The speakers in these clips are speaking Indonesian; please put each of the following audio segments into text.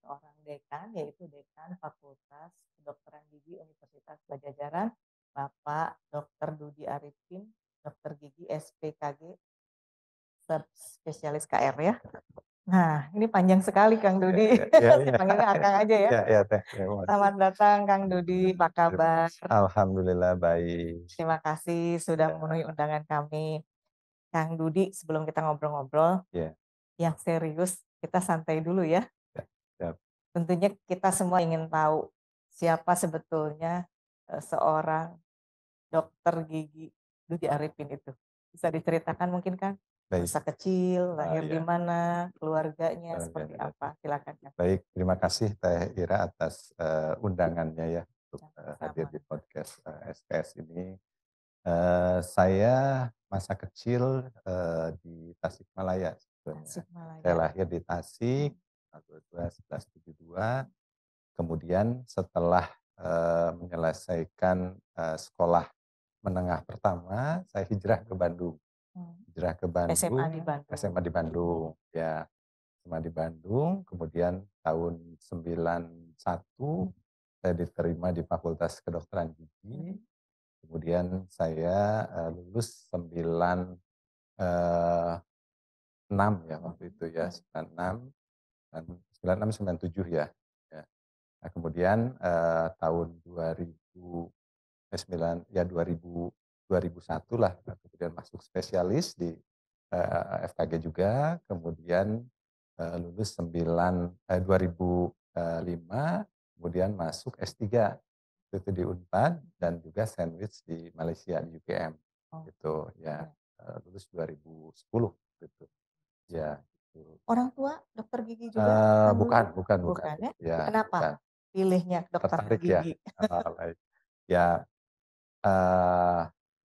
seorang dekan, yaitu Dekan Fakultas Kedokteran Gigi Universitas Padjadjaran, Bapak Dr. Dudy Arifin, Dokter Gigi SPKG, Subspesialis KR ya. Nah, ini panjang sekali Kang Ya, Dudy. ya, ya, Saya ya. panggilnya Akang aja ya. Ya, ya, Teh. Ya, Selamat datang Kang Dudy, apa kabar? Alhamdulillah baik. Terima kasih sudah Ya, memenuhi undangan kami. Kang Dudy, sebelum kita ngobrol-ngobrol ya, yang serius, kita santai dulu ya. ya, ya. Tentunya kita semua ingin tahu siapa sebetulnya seorang dokter gigi Dudy Arifin itu. Bisa diceritakan mungkin Kang? Baik. Masa kecil, lahir di Ya, mana, keluarganya seperti keluarganya. apa? Silakan Kang. Baik, terima kasih Teh Ira atas undangannya ya untuk hadir Sama-sama. di podcast SKS ini. Saya masa kecil di Tasikmalaya sebetulnya. Saya Tasikmalaya. lahir di Tasik, 1172. Kemudian setelah menyelesaikan sekolah menengah pertama, saya hijrah ke Bandung. Hijrah ke SMA Bandung, di Bandung. SMA di Bandung, ya. SMA di Bandung, kemudian tahun 91 saya diterima di Fakultas Kedokteran Gigi. Kemudian saya lulus 96 ya waktu itu ya, 96 dan 96 97 ya. Ya. Nah, kemudian tahun 2000 2001 lah, kemudian masuk spesialis di FKG juga, kemudian lulus 2005, kemudian masuk S3 itu di Unpad dan juga sandwich di Malaysia di UGM Oh, gitu ya, ya. lulus 2010 gitu ya gitu. Orang tua dokter gigi juga Kang Bukan, Dudy? bukan, bukan, Bukan ya? ya bukan. Kenapa pilihnya kedokteran Tertarik ya. gigi? Baik. Ya, eh,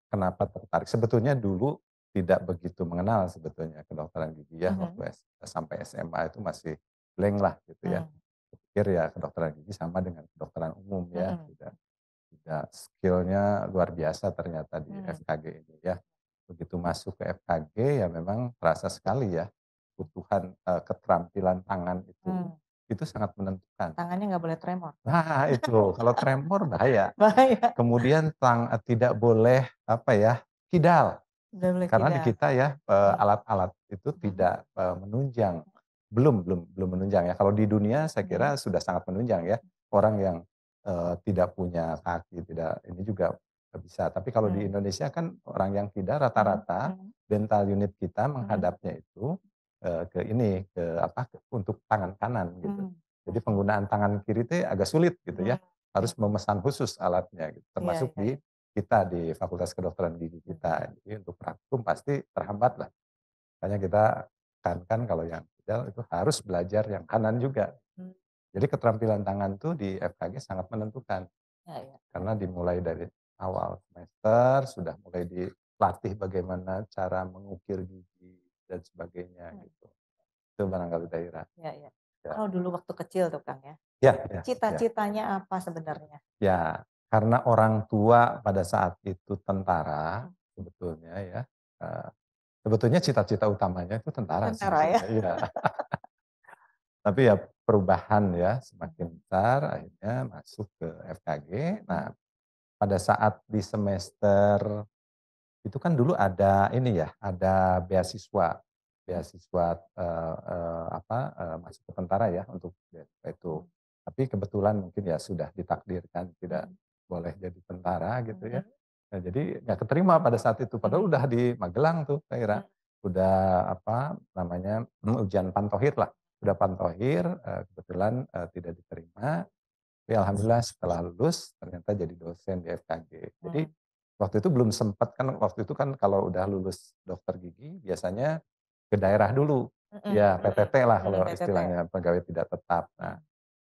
kenapa tertarik? Sebetulnya dulu tidak begitu mengenal sebetulnya kedokteran gigi ya, waktu sampai SMA itu masih blank lah gitu ya. Pikir ya kedokteran gigi sama dengan kedokteran umum ya, tidak skillnya luar biasa ternyata di FKG ini ya. Begitu masuk ke FKG ya memang terasa sekali ya kebutuhan keterampilan tangan itu sangat menentukan. Tangannya nggak boleh tremor? Nah itu, kalau tremor bahaya. Bahaya. Kemudian tidak boleh apa ya, kidal. Nggak boleh Karena di kidal. kita ya alat-alat itu tidak menunjang, belum menunjang ya. Kalau di dunia saya kira sudah sangat menunjang ya. Orang yang tidak punya kaki, tidak ini juga bisa. Tapi kalau di Indonesia kan orang yang tidak rata-rata dental unit kita menghadapnya itu ke ini, ke apa, untuk tangan kanan gitu. Jadi penggunaan tangan kiri itu agak sulit gitu ya. Harus memesan khusus alatnya gitu. Termasuk di kita di Fakultas Kedokteran Gigi kita. Jadi untuk praktikum pasti terhambat lah. Makanya kita kan kalau yang ideal itu harus belajar yang kanan juga. Jadi keterampilan tangan tuh di FKG sangat menentukan. Karena dimulai dari awal semester sudah mulai dilatih bagaimana cara mengukir gigi dan sebagainya gitu. Itu barangkali daerah. Ya. Ya. Kalau dulu waktu kecil tuh Kang ya, Ya. cita-citanya apa sebenarnya? Ya, karena orang tua pada saat itu tentara sebetulnya ya. Sebetulnya cita-cita utamanya itu tentara Tentara ya? sebetulnya, iya. Tapi ya perubahan ya semakin besar akhirnya masuk ke FKG. Nah, pada saat di semester itu kan dulu ada ini ya, ada beasiswa beasiswa masuk ke tentara ya untuk beasiswa itu. Tapi kebetulan mungkin ya sudah ditakdirkan tidak boleh jadi tentara gitu ya. Nah, jadi nggak keterima pada saat itu. Padahal udah di Magelang tuh, Kak. Udah apa namanya ujian pantohir lah. Udah pantohir, kebetulan tidak diterima. Tapi alhamdulillah setelah lulus ternyata jadi dosen di FKG. Jadi waktu itu belum sempat kan, waktu itu kan kalau udah lulus dokter gigi biasanya ke daerah dulu. Ya PTT lah kalau PTT. istilahnya, pegawai tidak tetap.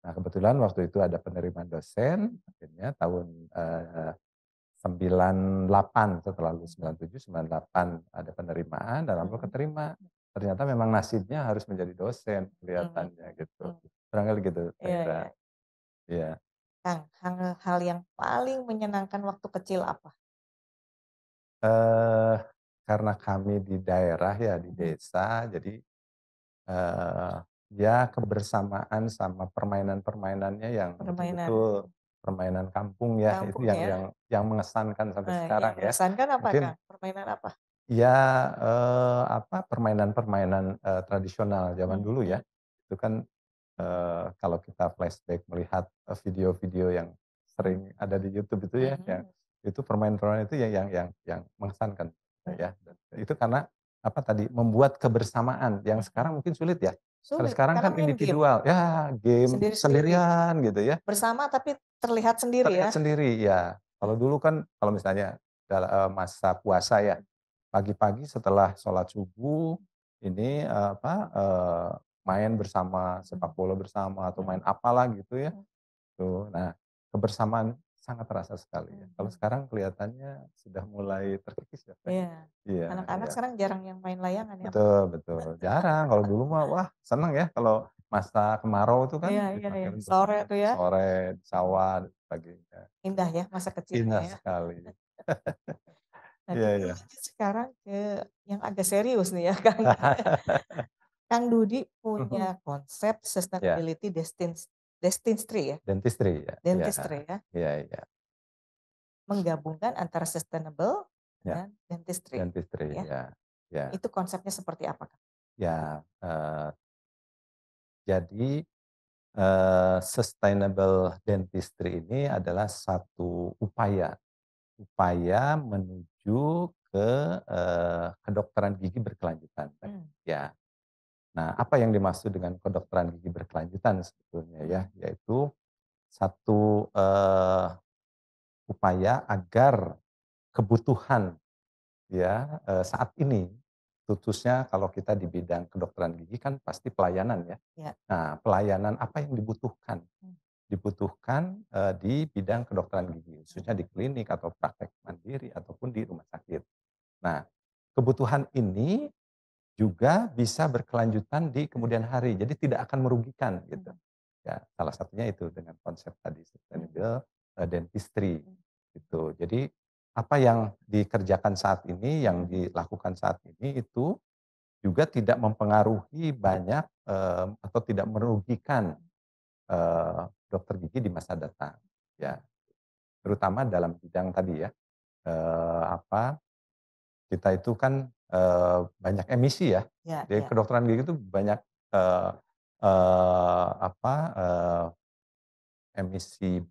Nah kebetulan waktu itu ada penerimaan dosen, akhirnya tahun 98 setelah lulus 97, 98 ada penerimaan dan alhamdulillah keterima. Ternyata memang nasibnya harus menjadi dosen kelihatannya gitu. Barangkali gitu, Kak. Iya. Kang, hal yang paling menyenangkan waktu kecil apa? Karena kami di daerah ya, di desa, jadi Ya kebersamaan sama permainan-permainannya yang Permainan betul-betul permainan kampung ya, itu kampung yang ya? yang yang mengesankan sampai sekarang Yang ya. mengesankan apa, Mungkin Kang? Permainan apa? ya, permainan-permainan, tradisional zaman dulu ya. Mhm, Itu kan, kalau kita flashback melihat, video-video yang mhm, sering ada di YouTube itu ya, yang mhm, itu permainan-permainan itu yang mengesankan, mhm, ya. Dan itu karena apa tadi, membuat kebersamaan yang mhm. sekarang mungkin sulit ya. Kalau Sulit sekarang karena kan main game individual, ya game sendiri-sendiri, sendirian gitu ya. bersama tapi terlihat sendiri Terlihat ya? sendiri, ya. Kalau dulu kan kalau misalnya masa puasa ya, pagi-pagi setelah sholat subuh ini, main bersama, sepak Mhm, bola bersama atau main mhm, apalah gitu ya, mhm, tuh. Nah, kebersamaan sangat terasa sekali ya. Kalau mhm. sekarang kelihatannya sudah mulai terkikis ya, Teh. Iya, Iya, anak-anak iya. sekarang jarang yang main layangan ya, Kang? Betul, betul. Jarang, kalau dulu mah wah seneng ya kalau masa kemarau itu kan Iya iya dipakai iya, untuk sore main tuh ya? sore di Mhm. sawah dan sebagainya. Indah ya masa kecilnya Indah ya. sekali. Nah Iya, kita iya. lanjut sekarang ke yang agak serius nih ya, Kang. Kang Dudi punya Mhm. konsep Ya, sustainability dentistry ya? dentistry ya, iya, Dentistry ya? iya, iya, Menggabungkan antara sustainable ya, dan dentistry dentistry ya? ya, ya, Itu konsepnya seperti apa, Kang? ya, jadi, sustainable dentistry ini adalah satu upaya upaya menuju ke, kedokteran gigi berkelanjutan, Teh, Mmm, ya. Nah, apa yang dimaksud dengan kedokteran gigi berkelanjutan sebetulnya ya, mhm, yaitu satu, upaya agar kebutuhan ya, saat ini, khususnya kalau kita di bidang kedokteran gigi kan pasti pelayanan ya. ya, Nah, pelayanan apa yang dibutuhkan? mmm, Dibutuhkan, di bidang kedokteran gigi, khususnya mhm, di klinik atau praktek mandiri ataupun di rumah sakit. Nah, kebutuhan ini juga bisa berkelanjutan di kemudian hari, jadi tidak akan merugikan gitu. mhm, Ya, salah satunya itu dengan konsep tadi mhm, sustainable, dentistry mhm, gitu. Jadi apa yang dikerjakan saat ini, yang mhm, dilakukan saat ini itu juga tidak mempengaruhi banyak, atau tidak merugikan, dokter gigi di masa datang, mhm, ya. Terutama dalam bidang tadi ya, apa, kita itu kan, banyak emisi ya. ya Di ya, kedokteran gigi itu banyak, eee apa, emisi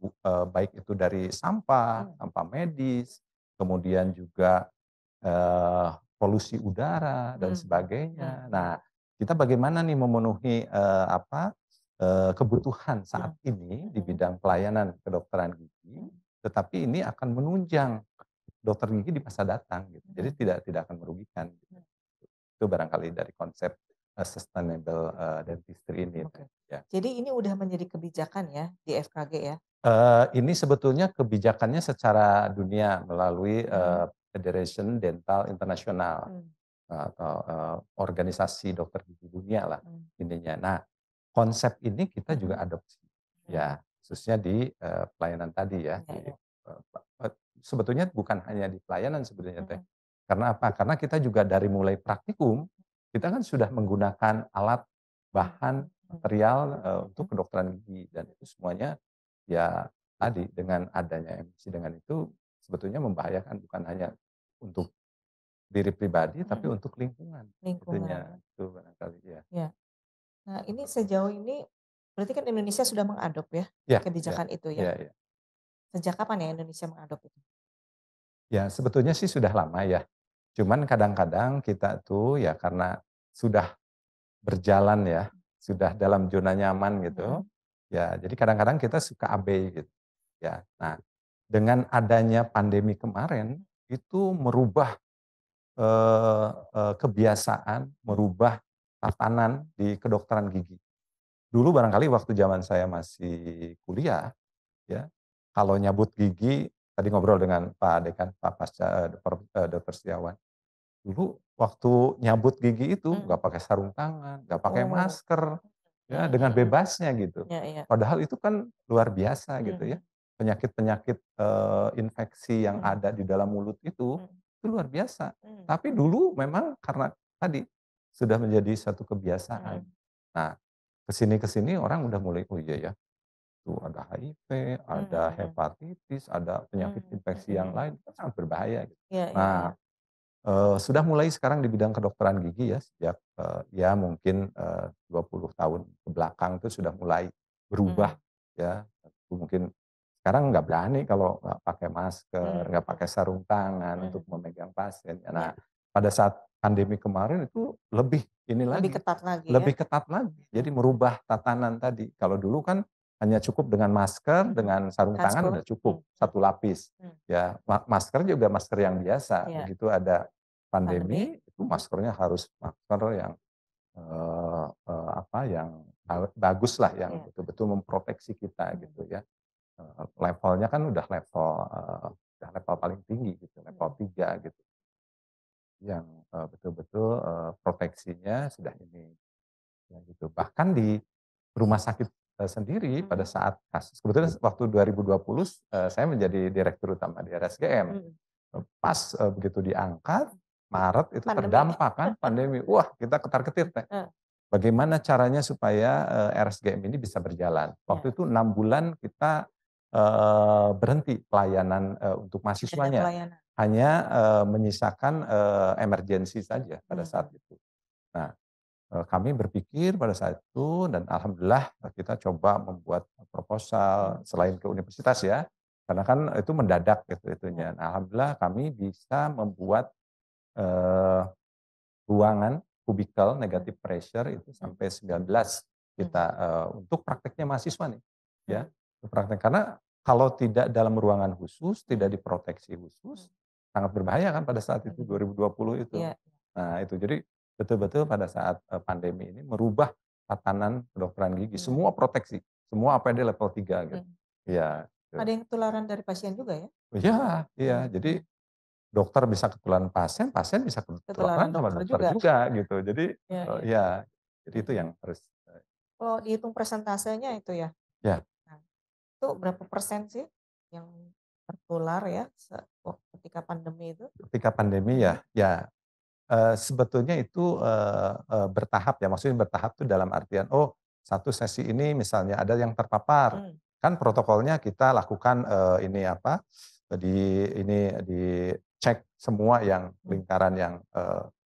baik itu dari sampah, mmm, sampah medis, kemudian juga, polusi udara dan mhm, sebagainya. mhm, Nah, kita bagaimana nih memenuhi, kebutuhan saat mhm, ini di mhm, bidang pelayanan kedokteran gigi, mhm, tetapi ini akan menunjang dokter gigi di masa datang gitu. Jadi mhm, tidak akan merugikan gitu. mhm. Itu barangkali dari konsep, sustainable, dentistry ini Oke. Teh, ya. Jadi ini udah menjadi kebijakan ya di FKG ya? Ini sebetulnya kebijakannya secara dunia melalui, Mhm, Federation Dental International, mmm, atau, organisasi dokter gigi dunia lah mmm, intinya. Nah, konsep ini kita juga mhm, adopsi, mhm, ya khususnya di, pelayanan tadi ya, iya di, iya, sebetulnya bukan hanya di pelayanan sebetulnya Teh. mhm, Karena apa? Karena kita juga dari mulai praktikum, kita kan sudah menggunakan alat, mhm, bahan, mhm, material, untuk mhm, kedokteran gigi dan itu semuanya ya tadi dengan adanya emisi dengan itu sebetulnya membahayakan bukan hanya untuk diri pribadi tapi mhm, untuk lingkungan, lingkungan, itunya, itu barangkali ya. ya. Nah ini sejauh ini berarti kan Indonesia sudah mengadop ya Iya, iya, kebijakan itu ya? iya, iya. Sejak kapan ya Indonesia mengadop itu? Ya sebetulnya sih sudah lama ya, cuman kadang-kadang kita tuh ya karena sudah berjalan ya, sudah dalam zona nyaman gitu, Mhm, ya jadi kadang-kadang kita suka abai gitu, ya. Nah, dengan adanya pandemi kemarin, itu merubah, kebiasaan, mhm, merubah tatanan di kedokteran gigi. Dulu barangkali waktu zaman saya masih kuliah ya, kalau nyabut gigi, tadi ngobrol dengan Pak Dekan, Pak Pasca, Dokter Setiawan. Dulu waktu nyabut gigi itu nggak mhm. pakai sarung tangan, nggak pakai Oh, masker, ya mhm dengan mhm. bebasnya gitu. Iya iya. Padahal itu kan luar biasa gitu ya. Mhm Penyakit-penyakit, infeksi yang mhm ada di dalam mulut mhm itu luar biasa. mhm Tapi dulu memang karena tadi, sudah menjadi satu kebiasaan. mhm Nah, kesini orang udah mulai, oh iya ya, tuh ada HIV, ada Mhm mhm. hepatitis, ada penyakit infeksi yang Mhm. lain, kan sangat berbahaya gitu. Iya iya iya. Nah, sudah mulai sekarang di bidang kedokteran gigi ya sejak, ya mungkin, 20 tahun ke belakang itu sudah mulai berubah Mhm. ya. Mungkin sekarang nggak berani kalau nggak pakai masker, Mhm nggak mhm. pakai sarung tangan untuk Mhm. memegang pasien. Nah, Iya. pada saat pandemi kemarin itu lebih ini Lebih lagi, ketat lagi ya. lebih ketat lagi. Jadi Mhm. merubah tatanan tadi. Kalau dulu kan hanya cukup dengan masker, Mhm. dengan sarung tangan Handscoon. udah cukup, Mhm mhm. satu lapis. Mhm. Ya, masker juga masker yang biasa. Iya. Begitu ada Pandemi. pandemi, itu maskernya harus masker yang, apa, yang bagus lah, yang Iya. betul-betul memproteksi kita Mhm. gitu ya. Levelnya kan udah level paling tinggi gitu, level Mhm. 3 gitu. Yang, betul-betul, proteksinya sudah ini, ya gitu. Bahkan di rumah sakit, sendiri pada Mhm. saat kasus kebetulan waktu 2020, saya menjadi direktur utama di RSGM. Mhm. Pas, begitu diangkat, Maret itu Pandemi. terdampak kan pandemi. Wah, kita ketar-ketir Teh. Heeh. Bagaimana caranya supaya, RSGM ini bisa berjalan. Ya. Waktu itu 6 bulan kita, berhenti pelayanan, untuk Tidak ada mahasiswanya. pelayanan. Hanya, menyisakan, emergensi saja pada Mhm saat mhm. itu. Nah, kami berpikir pada saat itu dan alhamdulillah, kita coba membuat proposal Mhm. selain ke universitas ya, karena kan itu mendadak gitu Ya. itunya. Nah, alhamdulillah kami bisa membuat, eee, ruangan kubikel Mhm. negative pressure itu Mhm. sampai 19 kita, Mhm. untuk prakteknya mahasiswa nih, ya. Mhm. Untuk praktek karena kalau tidak dalam ruangan khusus, tidak Mhm. diproteksi khusus, Mhm. sangat berbahaya kan pada saat itu Mhm. 2020 itu. Iya. Nah itu, jadi betul-betul pada saat, pandemi ini merubah tatanan kedokteran gigi, Mhm. semua proteksi, semua APD level 3 gitu. Mhm. Iya, gitu. Ada yang ketularan dari pasien juga ya? Iya iya, Mhm jadi mhm. dokter bisa ketularan pasien, pasien bisa ketularan Ketularan sama dokter dokter juga? juga gitu. Jadi, Iya iya. iya, jadi itu Mhm. yang harus, Kalau dihitung persentasenya itu ya, ya nah, itu berapa persen sih yang tertular ya ketika pandemi itu? ketika pandemi Mhm. ya, ya, sebetulnya itu, bertahap ya, maksudnya bertahap tuh dalam artian, oh satu sesi ini misalnya ada yang terpapar, Mmm. kan protokolnya kita lakukan, ini apa, dicek semua yang Mhm. lingkaran yang,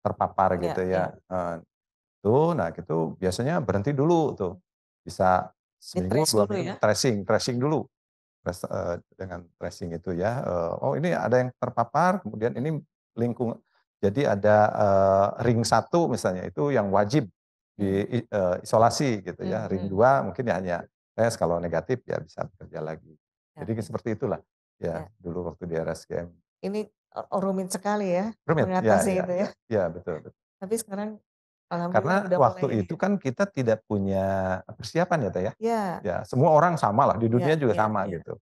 terpapar Iya gitu iya. ya, tuh, nah itu biasanya berhenti dulu tuh, bisa seminggu, Di-trace 2 dulu minggu ya? tracing tracing dulu. Dengan tracing itu ya, oh ini ada yang terpapar, kemudian Mhm. ini jadi ada, ring 1 misalnya, itu yang wajib Mhm. isolasi gitu Mhm ya, ring mhm. 2 mungkin ya hanya tes, kalau negatif ya bisa bekerja lagi. Ya Jadi ya seperti itulah, ya ya. dulu waktu di RSGM. Ini rumit sekali ya Rumit, ya mengatasi ya itu ya, ya. ya betul betul. Tapi sekarang alhamdulillah Karena udah mulai waktu itu kan kita tidak punya persiapan ya Teh ya. ya, Ya semua orang sama lah, di ya dunia juga ya sama ya. gitu.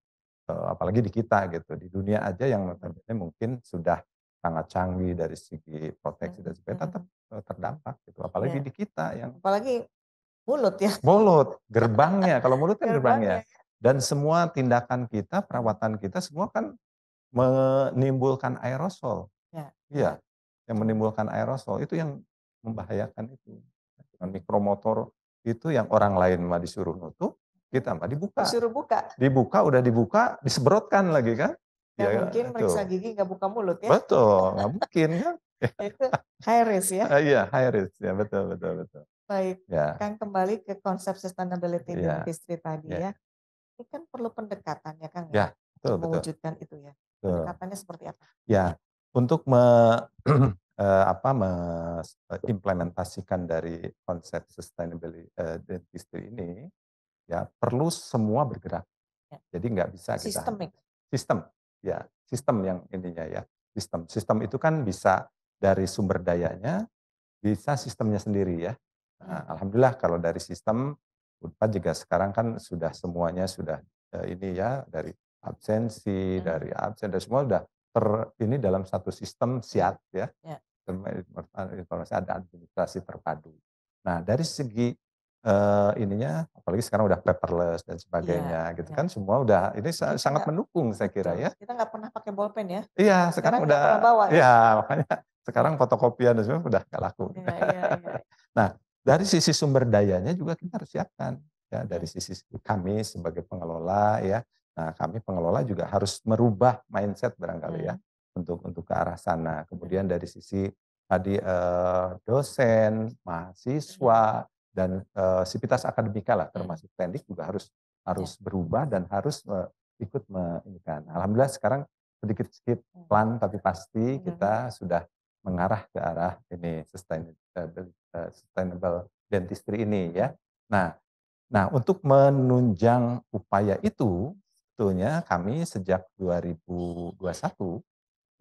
Apalagi di kita gitu, di dunia aja yang Mhm notabene mungkin sudah sangat canggih dari segi proteksi dan mhm sebagainya, tetap, mhm. terdampak gitu, apalagi Ya, di kita yang apalagi mulut ya, mulut, gerbangnya, kalau mulut kan gerbangnya gerbangnya. ya. Dan semua tindakan kita, Mhm. perawatan kita semua kan menimbulkan aerosol. Ya ya. Iya, yang Mhm. menimbulkan aerosol, itu yang membahayakan itu. Dengan mikromotor itu yang orang lain mah disuruh nutup, Mhm. kita mah dibuka. Disuruh buka, Udah dibuka, disemprotkan lagi kan. nggak Ya mungkin itu, meriksa gigi nggak buka mulut ya. betul, nggak mungkin kan. Itu high risk ya. Iya, high risk ya, betul betul betul. Baik, Ya, Kang kembali ke konsep sustainability iya, dentistry tadi iya, ya. Ini kan perlu pendekatan ya Kang ya, ya, untuk betul betul mewujudkan itu ya. betul. Pendekatannya seperti apa? Ya, untuk apa, implementasikan dari konsep dentistry ini, ya perlu semua bergerak. Ya, Jadi nggak bisa kita hanya sistemik. sistem, ya sistem yang ininya ya, sistem. Sistem itu kan bisa dari sumber dayanya, bisa sistemnya sendiri ya. Nah, Mhm alhamdulillah kalau dari sistem, Unpad juga sekarang kan sudah semuanya sudah, ini ya, dari absensi, mhm. dari absen, dari semua udah ini dalam satu sistem Ya SIAT ya, ya informasi ada administrasi terpadu. Nah dari segi, ininya apalagi sekarang udah paperless dan iya sebagainya gitu iya. kan, semua udah ini Kita sangat nggak mendukung saya kira betul, ya. kita nggak pernah pakai bolpen ya. Iya, sekarang Sekarang nggak pernah udah bawa ya. ya makanya sekarang fotokopian dan semua udah nggak laku. Iya iya iya. Nah, Dari sisi sumber dayanya juga kita harus siapkan, ya dari Mhm. sisi kami sebagai pengelola ya. Nah, kami pengelola juga harus merubah mindset barangkali ya Mhm. untuk ke arah sana. Mhm. Kemudian dari sisi tadi dosen, Mhm. mahasiswa dan sivitas akademika lah Mhm. termasuk Pendik juga harus Ya. harus berubah dan harus ikut ini kan. Alhamdulillah sekarang sedikit-sedikit Mhm. pelan tapi pasti Mhm. kita sudah mengarah ke arah ini sustainable dentistry ini ya. Mhm. Nah nah untuk menunjang upaya itu, sebetulnya kami sejak 2021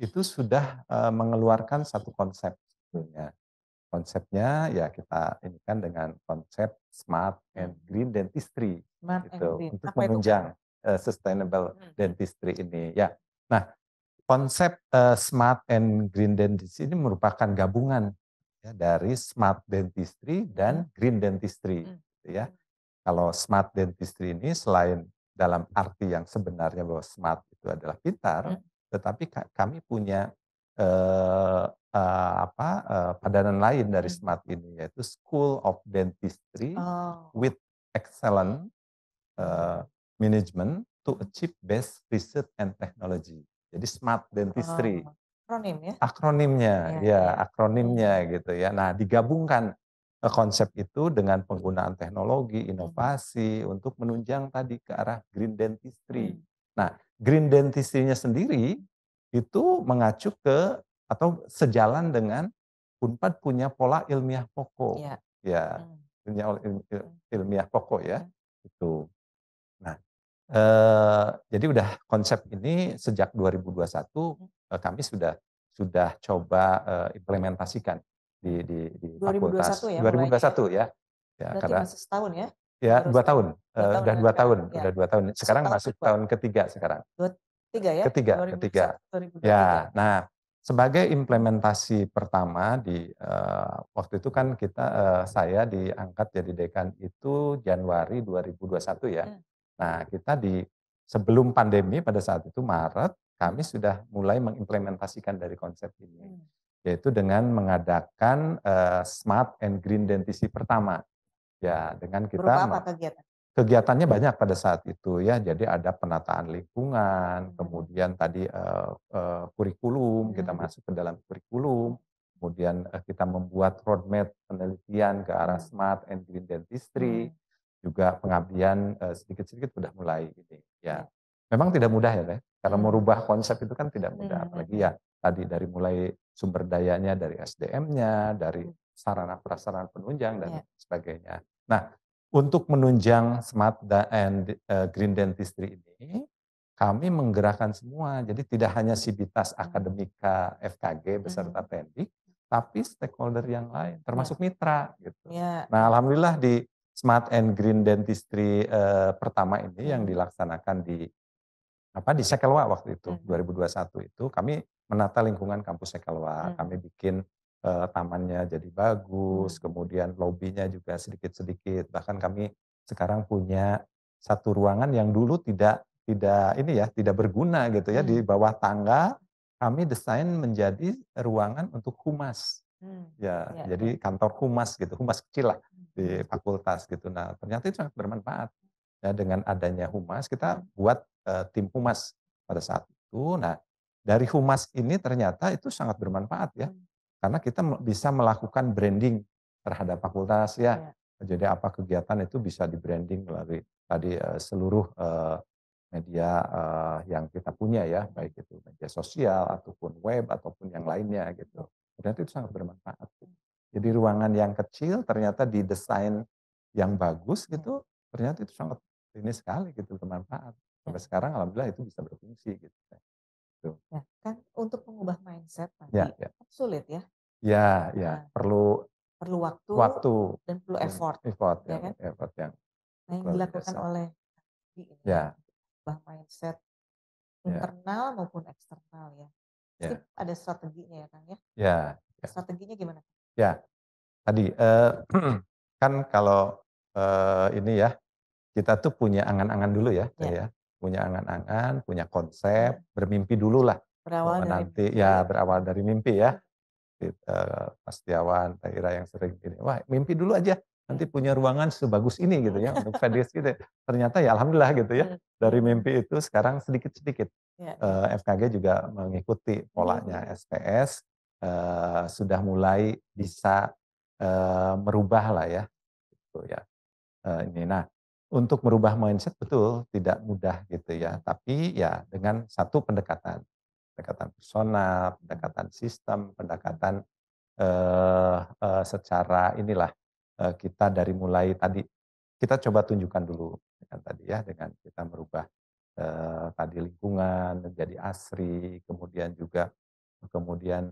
itu sudah, mengeluarkan satu konsep sebetulnya. Konsepnya ya kita ini kan dengan konsep smart and Mhm. green dentistry Smart and gitu, green. untuk Apa itu, Kak? menunjang, sustainable Mhm. dentistry ini ya. Nah konsep, smart and green dentistry ini merupakan gabungan ya dari smart dentistry Mhm. dan green dentistry Mhm. gitu ya. Kalau smart dentistry ini selain dalam arti yang sebenarnya bahwa smart itu adalah pintar, Mhm. tetapi kami punya, eee padanan lain dari Mhm. smart ini yaitu School of Dentistry Oh. with Excellent, eee, Management to Mhm. achieve best research and technology. Jadi smart dentistry. Oh, akronim ya? Akronimnya, Iya, ya iya. Mhm. akronimnya gitu ya. Nah digabungkan, konsep itu dengan penggunaan teknologi, Mhm. inovasi untuk menunjang tadi ke arah green dentistry. Mhm. Nah green dentistry-nya sendiri itu mengacu ke atau sejalan dengan Unpad punya pola ilmiah pokok, Iya. ya Mhm. punya Mhm. ilmiah pokok ya, Mhm. itu. Nah jadi udah konsep ini sejak 2021 Mhm. kami sudah coba, implementasikan Mhm. di 2021 fakultas ya mulainya ya? 2021 ya. Ya Berarti karena masih setahun ya? ya Baru 2 setahun. tahun, 2 tahun udah ya 2 sekarang? tahun Ya. udah 2 tahun. Masuk Sekarang tahun masuk kedua? tahun ketiga sekarang. 3 ya? Ketiga. 2021, 2023. Ya, nah sebagai implementasi pertama di, waktu itu kan kita, saya diangkat jadi dekan itu Januari 2021 ya. Mhm. Nah kita sebelum pandemi pada saat itu Maret, Mhm. kami sudah mulai mengimplementasikan dari konsep ini. Mhm. Yaitu dengan mengadakan, smart and green dentistry pertama. Ya dengan kita Berupa apa kegiatan? kegiatannya banyak pada saat itu ya, jadi ada penataan lingkungan, Mhm. kemudian tadi, kurikulum, kita Mhm. masuk ke dalam kurikulum, Mhm. kemudian, kita membuat roadmap penelitian ke arah Mhm. smart and green dentistry, Mhm. juga pengabdian, sedikit-sedikit sudah mulai ini, ya. Ya. Memang tidak mudah ya, Teh, karena Mhm. merubah konsep itu kan tidak mudah, Mhm. apalagi Mhm. ya tadi dari mulai sumber dayanya, dari SDM-nya, dari Mhm. sarana prasarana penunjang dan Ya. sebagainya. Nah untuk menunjang smart and green dentistry ini, kami menggerakkan semua. Jadi tidak hanya sivitas Mhm. akademika FKG beserta Mhm. Pendik, tapi stakeholder yang lain, Ya. termasuk mitra gitu. Ya, Nah, ya. alhamdulillah di smart and green dentistry pertama ini yang Mhm. dilaksanakan di Sekelwa waktu itu, Mhm. 2021 itu kami menata lingkungan kampus Sekelwa. Mhm. Kami bikin, tamannya jadi bagus, Mhm. kemudian lobinya juga sedikit-sedikit, bahkan kami sekarang punya satu ruangan yang dulu tidak tidak ini ya, tidak berguna gitu ya, di Mhm. bawah tangga kami desain menjadi ruangan untuk humas. Mmm. Ya, Ya, ya. jadi kantor humas gitu, humas kecil lah Mhm. di fakultas gitu. Nah, ternyata itu sangat bermanfaat. Ya, dengan adanya humas kita Mhm. buat, tim humas pada saat itu. Nah, dari humas ini ternyata itu sangat bermanfaat ya, Mhm. karena kita bisa melakukan branding terhadap fakultas ya. Ya. Jadi apa kegiatan itu bisa di-branding melalui tadi, seluruh, media, yang kita punya ya, Mhm. baik itu media sosial ataupun web ataupun yang lainnya gitu. Ternyata itu sangat bermanfaat. Jadi ruangan yang kecil ternyata didesain yang bagus Ya. gitu, ternyata itu sangat ini sekali gitu, bermanfaat. Ya. Sampai sekarang alhamdulillah itu bisa berfungsi gitu. Gitu. Ya, kan untuk mengubah mindset Ya, tadi ya. kan sulit ya. Ya, ya, Heeh. perlu Perlu waktu waktu dan perlu dan effort, ya kan? effort yang Nah, yang luar dilakukan biasa. oleh Kak ini ya, Ya, mengubah mindset ya, internal maupun eksternal ya. Pasti ya, ada strateginya ya, Kang, ya. ya, ya, Strateginya gimana? ya. Tadi, kan kalau, ini ya, kita tuh punya angan-angan dulu ya, Teh, Ya. ya. Punya angan-angan, punya konsep, Mhm. bermimpi dululah Berawal bahwa dari nanti mimpi. ya berawal dari mimpi ya. Mas Setiawan, Teh Ira yang sering ini, "Wah mimpi dulu aja, nanti punya ruangan sebagus ini," gitu ya, untuk PDS gitu. Ternyata ya alhamdulillah gitu ya, dari mimpi itu sekarang sedikit-sedikit, Ya, ya. FKG juga mengikuti polanya SPS, sudah mulai bisa, merubahlah ya, gitu ya. Ini. Nah, untuk merubah mindset betul tidak mudah gitu ya, tapi ya dengan satu pendekatan, pendekatan personal, pendekatan sistem, pendekatan, secara inilah, kita dari mulai tadi, kita coba tunjukkan dulu dengan tadi ya, dengan kita merubah, tadi lingkungan menjadi asri, kemudian,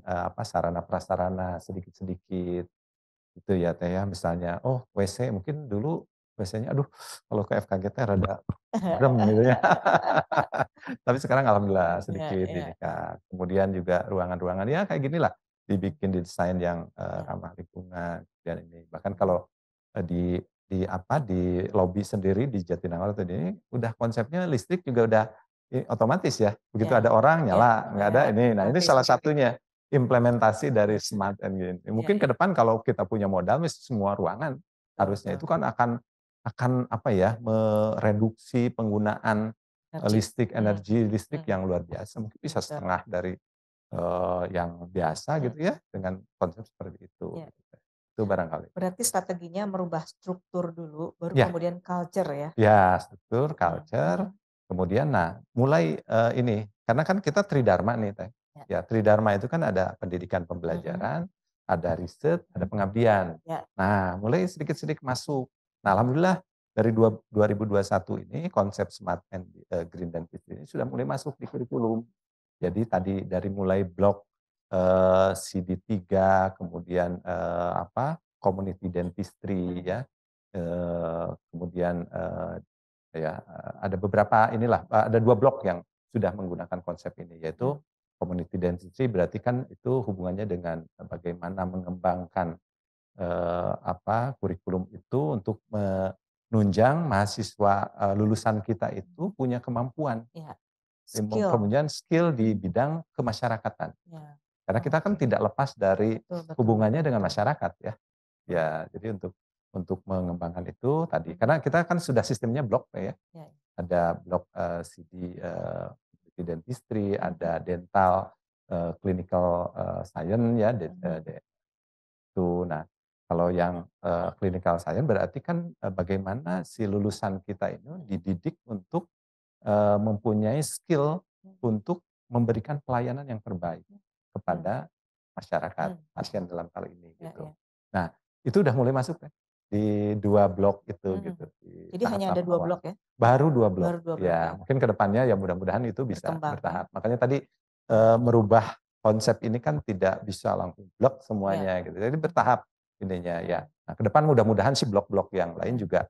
apa, sarana prasarana sedikit-sedikit. Itu ya Teh ya, misalnya, oh WC mungkin dulu WC-nya aduh kalau ke FKG teh rada serem gitu ya. Tapi sekarang alhamdulillah Ya, sedikit ini ya, Kak. Kemudian juga ruangan-ruangan ya kayak ginilah, dibikin desain yang, ya. ramah lingkungan dan ini. Bahkan kalau, di apa, di lobi sendiri di Jatinangor tadi ini udah konsepnya listrik juga udah otomatis ya, begitu Ya, ada orang ya, nyala, nggak ada ya, ini. Nah ini mati salah sendiri. satunya. Implementasi dari smart and green. Ya, Mungkin ke ya, depan kalau kita punya modal semua ruangan betul, harusnya betul. itu kan akan apa ya, mereduksi penggunaan, Energi. energi listrik Hmm, yang luar biasa. Mungkin bisa betul. setengah dari, yang biasa Hmm, gitu ya, dengan konsep seperti itu, ya. gitu. Itu barangkali. Berarti strateginya merubah struktur dulu, baru Ya, kemudian culture ya. ya struktur, Hmm, culture, hmm, kemudian nah mulai, ini, karena kan kita tridharma nih Teh. ya. Ya tridharma itu kan ada pendidikan Hmm, pembelajaran, ada riset, ada hmm, pengabdian. ya. Nah mulai sedikit-sedikit masuk. Nah alhamdulillah dari 2021 ini konsep smart and, green dan peace ini sudah mulai masuk di kurikulum. Jadi tadi dari mulai blok, CD3, kemudian, apa, community dentistry Hmm, ya, kemudian, ya, ada beberapa inilah, ada 2 blok yang sudah menggunakan konsep ini, yaitu hmm, community dentistry berarti kan itu hubungannya dengan, bagaimana mengembangkan, apa, kurikulum itu untuk menunjang mahasiswa, lulusan kita itu punya kemampuan, ya. Skill. kemudian skill di bidang kemasyarakatan. Ya. Karena kita kan Oke. tidak lepas dari Betul, betul, hubungannya betul, dengan betul. masyarakat ya. Betul. Ya, jadi untuk mengembangkan itu tadi, karena kita kan sudah sistemnya blok ya. Ya, ya. Ada blok, CD, dentistry, Hmm, ada dental, clinical, science ya, hmm, itu. Nah, kalau yang, clinical science berarti kan, bagaimana si lulusan kita ini hmm, dididik untuk, mempunyai skill hmm, untuk memberikan pelayanan yang terbaik hmm, kepada masyarakat, hmm. pasien dalam hal ini Ya, gitu. ya. Nah, itu udah mulai masuk kan, di 2 blok itu Hmm. gitu, di Jadi hanya ada tahap-tahap dua awal. blok ya? Baru 2 blok, Baru dua blok ya ya? mungkin ke depannya ya mudah-mudahan itu bisa Berkembang ya? bertahap. Makanya tadi, Hmm. merubah konsep ini kan tidak bisa langsung blok Ya. semuanya gitu, jadi Hmm, bertahap ininya ya. hmm, Nah ke depan mudah-mudahan sih blok-blok yang lain hmm, juga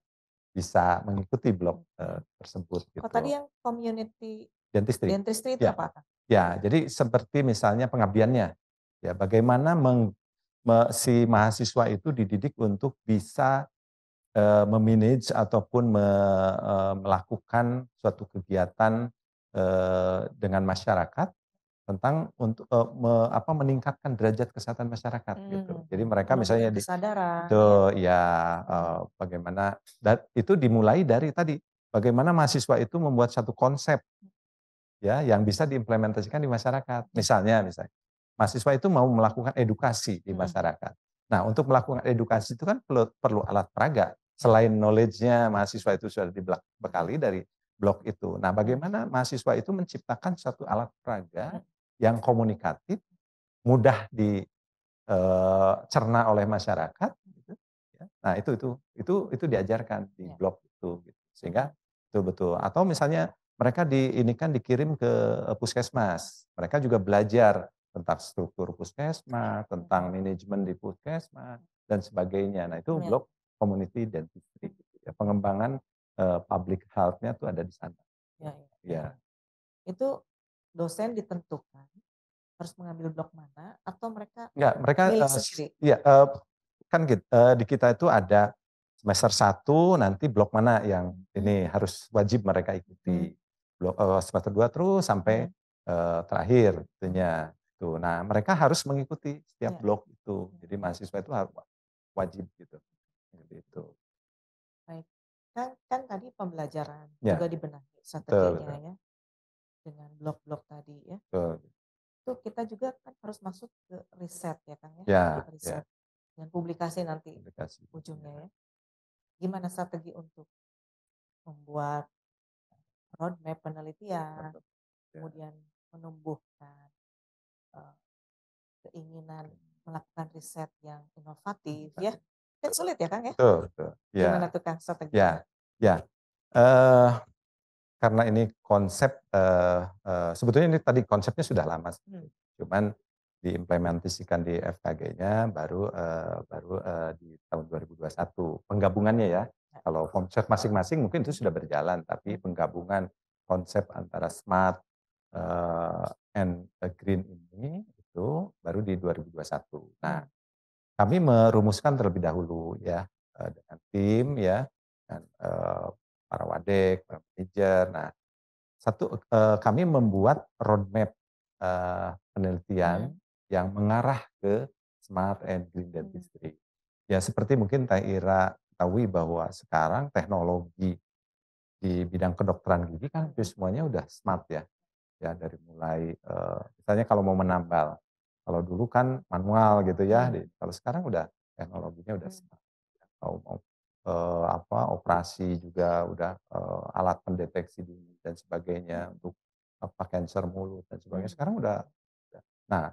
bisa mengikuti blok, hmm. tersebut Kalau gitu. tadi yang community Dentistry, dentistry itu ya. apa, Kak? Ya, jadi seperti misalnya pengabdiannya, ya bagaimana si mahasiswa itu dididik untuk bisa, me-manage ataupun melakukan suatu kegiatan, dengan masyarakat tentang untuk, apa, meningkatkan derajat kesehatan masyarakat gitu. Jadi mereka Menumbuhkan misalnya kesadaran ya. itu ya, Hmm, bagaimana itu dimulai dari tadi, bagaimana mahasiswa itu membuat satu konsep ya, yang bisa diimplementasikan di masyarakat. ya. Misalnya, mahasiswa itu mau melakukan edukasi di Hmm, masyarakat. Nah, untuk melakukan edukasi itu kan perlu alat peraga. ya. Selain knowledge-nya mahasiswa itu sudah dibekali dari blok itu. Nah, Hmm, bagaimana mahasiswa itu menciptakan suatu alat peraga hmm, yang komunikatif, mudah dicerna oleh masyarakat gitu ya. Nah, itu diajarkan di ya. blok itu gitu. Sehingga Hmm, betul-betul atau misalnya mereka ini kan dikirim ke, puskesmas. Mereka juga belajar tentang struktur puskesmas, tentang hmm, manajemen di puskesmas dan sebagainya. Nah, itu ya. blok community dentistry gitu ya. Pengembangan, public health-nya tuh ada di sana. Ya, ya, ya. Ya. Itu dosen ditentukan harus mengambil blok mana atau mereka Enggak, mereka, milih sendiri? iya, kan di kita itu ada semester 1 nanti blok mana yang Hmm, ini harus wajib mereka hmm, ikuti. Semester 2 terus sampai, hmm, terakhir hmm, itunya. gitu. Nah, mereka harus mengikuti setiap Ya. blok itu. Jadi mahasiswa itu wajib gitu. Seperti itu. Baik. Kan kan tadi pembelajaran Ya, juga dibenahi betul strateginya betul. ya, dengan blok-blok tadi ya. Betul. Itu kita juga kan harus masuk ke riset ya Kang ya, di Ya, riset ya, dan publikasi nanti komunikasi. ujungnya Ya, ya. Gimana strategi untuk membuat roadmap penelitian, betul. Ya, kemudian menumbuhkan eh, keinginan melakukan riset yang inovatif ya. Kan betul. sulit ya Kang ya. Betul, betul. Gimana Ya, tuh Kang ya, strateginya? ya. Eh, karena ini konsep, sebetulnya ini tadi konsepnya sudah lama sih, Hmm. cuman diimplementasikan di FKG-nya di tahun 2021. Penggabungannya ya, Ya. kalau konsep masing-masing mungkin itu sudah berjalan, tapi Hmm. penggabungan konsep antara smart, and green ini itu baru di 2021. Nah, Hmm. kami merumuskan terlebih dahulu ya, dengan tim ya, dan, para wadek, para manajer. Nah, kami membuat roadmap, penelitian Hmm. yang mengarah ke smart and green Hmm. dentistry. Ya seperti mungkin Teh Ira ketahui bahwa sekarang teknologi di bidang kedokteran gigi kan hampir Hmm. semuanya udah smart ya. Ya dari mulai, misalnya kalau mau menambal, kalau dulu kan manual gitu ya, Hmm. kalau sekarang udah teknologinya udah Hmm. smart. Mau mau, operasi juga udah, alat pendeteksi dini dan sebagainya untuk kanker mulut dan sebagainya, Hmm. sekarang udah. Nah,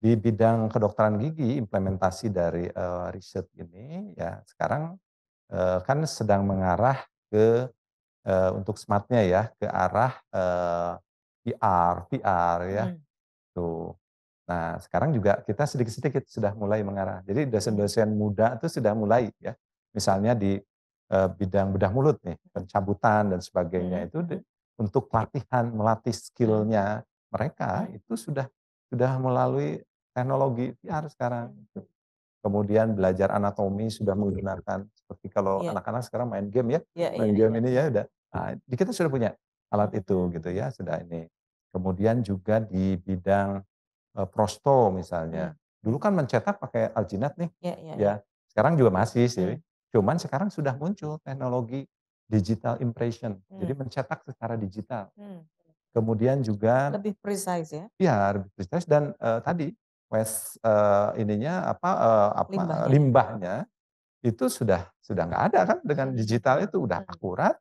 di bidang kedokteran gigi implementasi dari, riset ini ya sekarang, kan sedang mengarah ke, untuk smart-nya ya, ke arah, VR ya, Hmm. tuh. Nah, sekarang juga kita sedikit-sedikit sudah mulai mengarah. Jadi Hmm. dosen-dosen muda itu sudah mulai ya, misalnya di, bidang bedah mulut nih, pencabutan dan sebagainya Hmm. itu Hmm. untuk pelatihan, melatih Hmm. skill-nya mereka Hmm. itu sudah melalui teknologi VR sekarang. Hmm. Kemudian belajar anatomi sudah menggunakan seperti kalau Iya, anak-anak sekarang main game ya, iya, iya, main game iya, ini iya. ya udah, di kita sudah punya alat Hmm. itu gitu ya, sudah ini. Kemudian juga di bidang, prosto misalnya. Hmm. Dulu kan mencetak pakai alginat nih, Iya, iya, iya. ya. Sekarang juga masih sih, Hmm. cuman sekarang sudah muncul teknologi digital impression, jadi Hmm. mencetak secara digital. Hmm. Kemudian juga Lebih precise ya ya lebih precise dan, tadi limbahnya ya. limbahnya itu sudah nggak ada kan dengan Hmm. digital itu udah Hmm. akurat,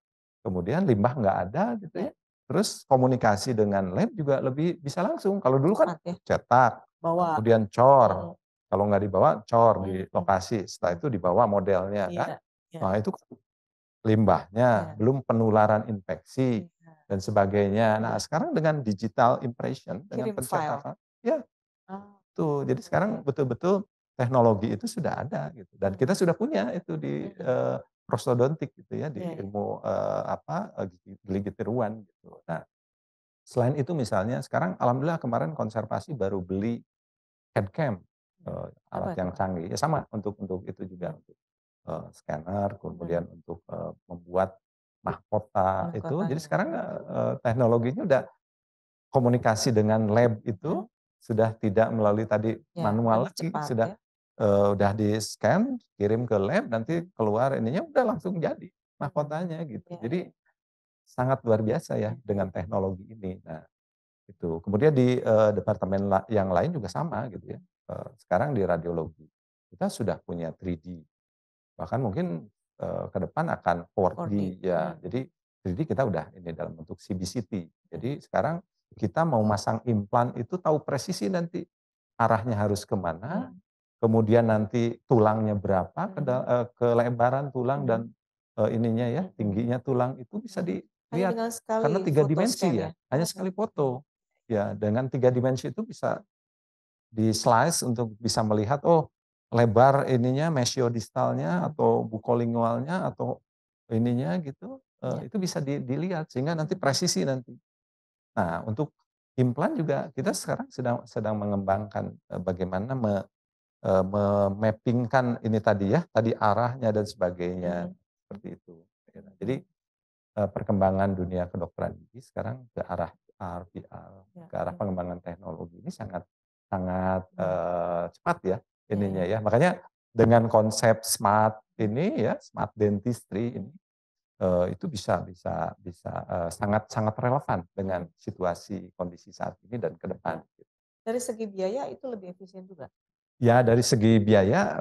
kemudian limbah nggak ada gitu Ya, ya. Terus komunikasi dengan lab juga lebih bisa langsung. Kalau dulu kan cepat ya. cetak, Bawa. kemudian cor, Hmm. kalau nggak dibawa cor di Hmm. Hmm. lokasi, setelah itu dibawa modelnya kan. Iya, iya, Nah itu kan limbahnya, iya, belum penularan infeksi iya, dan sebagainya. Nah iya. sekarang dengan digital impression, dengan Kirim file. pencetakan, ya Oh, tuh, jadi iya, sekarang iya. betul-betul teknologi itu sudah ada gitu dan kita Hmm. sudah punya itu di, Hmm. prostodontik gitu ya, di Iya, iya. ilmu, gigi tiruan gitu. Nah, selain itu misalnya sekarang alhamdulillah kemarin konservasi baru beli CAD/CAM, Hmm. Apa alat tuh yang Kang? canggih, ya sama untuk itu juga, Hmm. untuk, scanner, Hmm. kemudian untuk, membuat mahkota itu. Jadi Mahkotanya. sekarang, teknologinya udah komunikasi dengan lab Hmm. itu sudah tidak melalui tadi Ya, manual lebih lagi, cepat sudah, ya. udah di-scan, kirim ke lab, nanti Hmm. keluar ininya udah langsung jadi Hmm. mahkotanya gitu. Iya, iya, Jadi sangat luar biasa ya iya. dengan teknologi ini. Nah, itu. Kemudian di, departemen yang lain juga sama gitu ya. Sekarang di radiologi, kita sudah punya 3D, bahkan mungkin, ke depan akan 4D. 4D ya. Hmm. Jadi 3D kita udah ini dalam bentuk CBCT. Jadi sekarang kita mau masang implan itu tahu presisi nanti arahnya harus kemana, Hmm. kemudian nanti tulangnya berapa, Hmm. kelebaran tulang Hmm. dan, ininya ya, Hmm. tingginya tulang itu bisa Hmm. Hanya dilihat dengan karena sekali 3 foto dimensi scan ya, ya. hanya Oh. sekali Hmm. foto. Ya, dengan 3 dimensi itu bisa di-slice untuk bisa melihat, oh lebar ininya mesiodistalnya Hmm. atau bukolingualnya atau ininya gitu, Ya. itu bisa dilihat sehingga nanti Hmm. presisi nanti. Nah untuk implan juga kita Hmm. sekarang sedang sedang mengembangkan, bagaimana me-mapping-kan ini tadi ya, tadi arahnya dan sebagainya, Hmm. seperti itu. Ya, jadi, Hmm. perkembangan dunia kedokteran gigi sekarang ke arah AR, VR, Ya, ke arah ya. pengembangan teknologi ini sangat sangat cepat ya Iya, ininya iya. ya. Makanya dengan konsep smart ini ya, smart dentistry ini itu bisa sangat sangat relevan dengan Mhm. situasi kondisi saat ini dan ke depan. Ya. Dari segi biaya itu lebih efisien juga? Ya dari segi biaya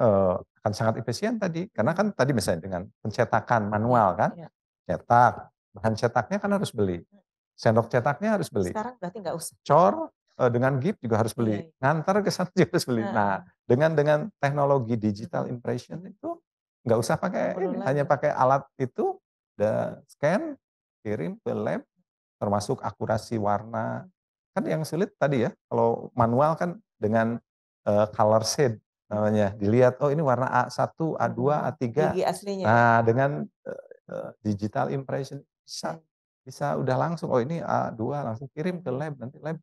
akan sangat efisien tadi, karena Mhm. kan tadi misalnya dengan pencetakan Iya, manual kan, iya. cetak, bahan cetaknya kan harus beli, Mhm. sendok cetaknya harus beli, Sekarang berarti nggak usah? cor dengan gips juga harus Iya, beli, iya. ngantar ke sana juga harus beli. Nah, Heeh. dengan teknologi digital Mhm. impression itu nggak usah Nggak pakai perlu ini, hanya lagi. pakai alat itu, udah scan, kirim ke lab, termasuk akurasi warna. Mhm. Kan yang sulit tadi ya, kalau manual kan dengan color shade Mhm. namanya, dilihat, oh ini warna A1, A2, Mhm. A3. Gigi aslinya ya? Nah, dengan digital impression bisa Iya. bisa udah langsung, oh ini A2 langsung kirim ke Mhm. lab, nanti lab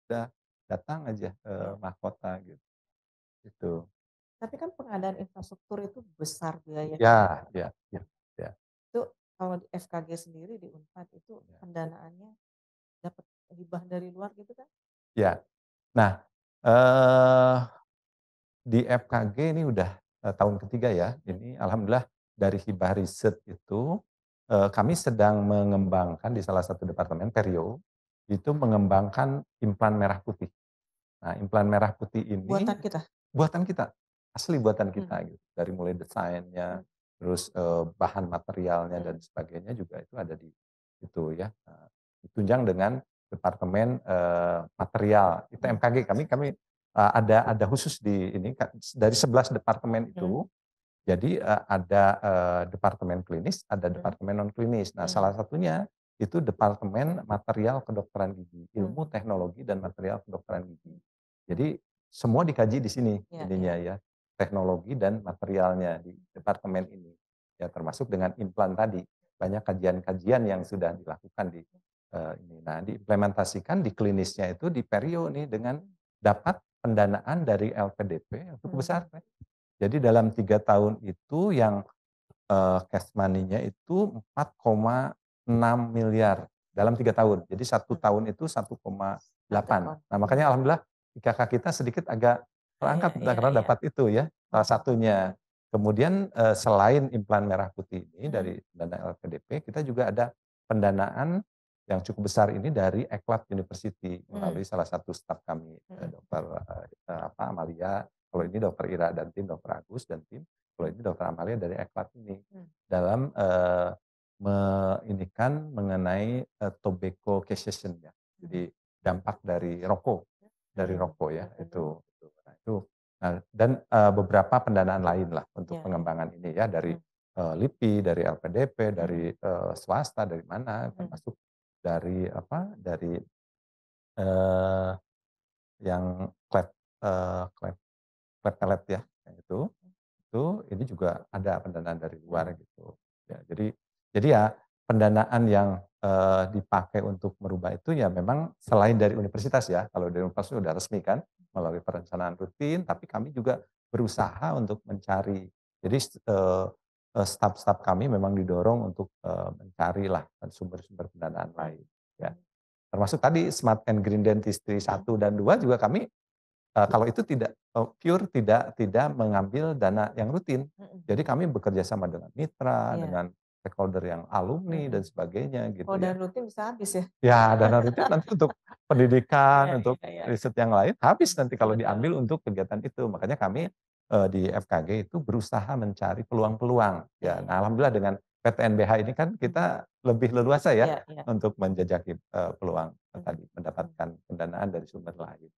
udah datang aja Iya. mahkota gitu, gitu. Tapi kan pengadaan infrastruktur itu besar biayanya ya. Ya, ya, ya, ya, Itu kalau di FKG sendiri di Unpad itu ya. pendanaannya dapat hibah dari luar gitu kan? Ya. Nah, eee di FKG ini udah, tahun ketiga ya, Mhm. ini alhamdulillah dari hibah riset itu, kami sedang mengembangkan di salah satu departemen Perio, itu mengembangkan implan merah putih. Nah, implan merah putih ini Buatan kita? buatan kita, asli buatan Mhm. kita gitu, dari mulai desainnya, Mhm. terus, bahan materialnya dan Mhm. sebagainya juga itu ada di itu ya, ditunjang dengan departemen, material, itu Mhm. MKG kami, ada khusus di ini dari 11 departemen Mhm. itu, jadi, ada, departemen klinis, ada Mhm. departemen non klinis. Nah, Mhm. salah satunya itu departemen material kedokteran gigi, Mhm. ilmu teknologi dan material kedokteran gigi. Jadi semua dikaji di sini Iya, iya. ininya ya, teknologi dan materialnya di departemen ini. Ya termasuk dengan implan tadi, banyak kajian-kajian yang sudah dilakukan di, ini. Nah, diimplementasikan di klinisnya itu di Perio nih dengan dapat pendanaan dari LPDP yang cukup Mhm. besar. Jadi dalam 3 tahun itu yang, cash money-nya itu 4,6 miliar dalam 3 tahun. Jadi satu Mhm. tahun itu 1,8. Nah, makanya Mhm. alhamdulillah IKK kita sedikit agak Iya, terangkat iya, karena iya. dapat itu ya, salah Mhm. satunya. Kemudian, selain implan merah putih ini Mhm. dari dana LPDP, kita juga ada pendanaan yang cukup besar ini dari Eklat University Mhm. melalui salah satu staf kami, Mhm. Dokter, Amalia, kalau ini Dokter Ira dan tim, Dokter Agus dan tim, kalau ini Dokter Amalia dari Eklat ini. Mhm. Dalam, mengenai, tobacco cessation ya. Mhm. Jadi dampak dari Mhm. rokok ya, Mhm. itu. Nah itu, dan, beberapa pendanaan lain lah untuk Iya, iya. pengembangan ini ya dari, Mhm. LIPI, dari LPDP, Mhm. dari, swasta, dari mana, Mhm. termasuk dari apa, dari, eee, yang klep pelet ya, yang itu ini juga ada pendanaan dari luar Mhm. gitu. Ya jadi ya pendanaan yang, dipakai untuk merubah itu ya memang selain dari universitas ya, kalau dari universitas sudah resmi kan melalui perencanaan rutin, tapi kami juga berusaha untuk mencari. Jadi staf-staf kami memang didorong untuk, mencarilah sumber-sumber pendanaan lain ya. Mhm. Termasuk tadi Smart and Green Dentistry Mhm. 1 dan 2 juga kami. Kalau itu tidak, pure tidak mengambil dana yang rutin. Mhm. Jadi kami bekerja sama dengan mitra, Iya. dengan stakeholder yang alumni dan Mhm. sebagainya Kalau gitu ya. dana rutin bisa habis ya? Ya dana rutin nanti untuk pendidikan, Iya, untuk iya, iya. riset yang lain habis Mhm. nanti kalau Betul. diambil untuk kegiatan itu. Makanya kami, di FKG itu berusaha mencari peluang-peluang. Iya, Ya, iya. nah alhamdulillah dengan PTNBH ini kan Mhm. kita lebih leluasa ya Iya, iya. untuk menjajaki, peluang, Mhm. tadi Mhm. mendapatkan pendanaan dari sumber lain,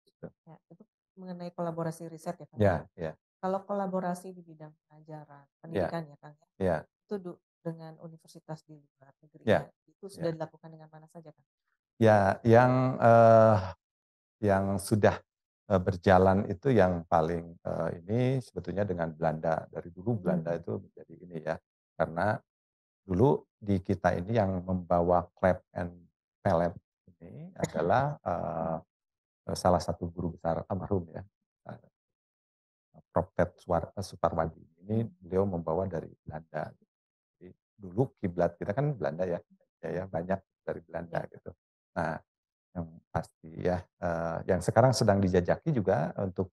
gitu. Ya, itu mengenai kolaborasi riset ya, Kang, ya. Ya, ya. Kalau kolaborasi di bidang pengajaran, Ya, pendidikan ya, Kang, ya, ya, itu dengan universitas di luar negeri ya, ya, itu sudah ya. dilakukan dengan mana saja, Kang? Ya, yang sudah, berjalan itu yang paling, ini sebetulnya dengan Belanda. Dari dulu Belanda Mhm. itu menjadi ini ya, karena dulu di kita ini yang membawa Klep and Pelep ini adalah, salah satu guru besar almarhum ya, eee, Prof. Ted Suparwadi. Ini Mhm. beliau membawa dari Belanda. Jadi dulu kiblat kita kan Belanda ya, ya banyak dari Belanda Iya. gitu. Nah yang pasti ya, yang sekarang sedang dijajaki juga untuk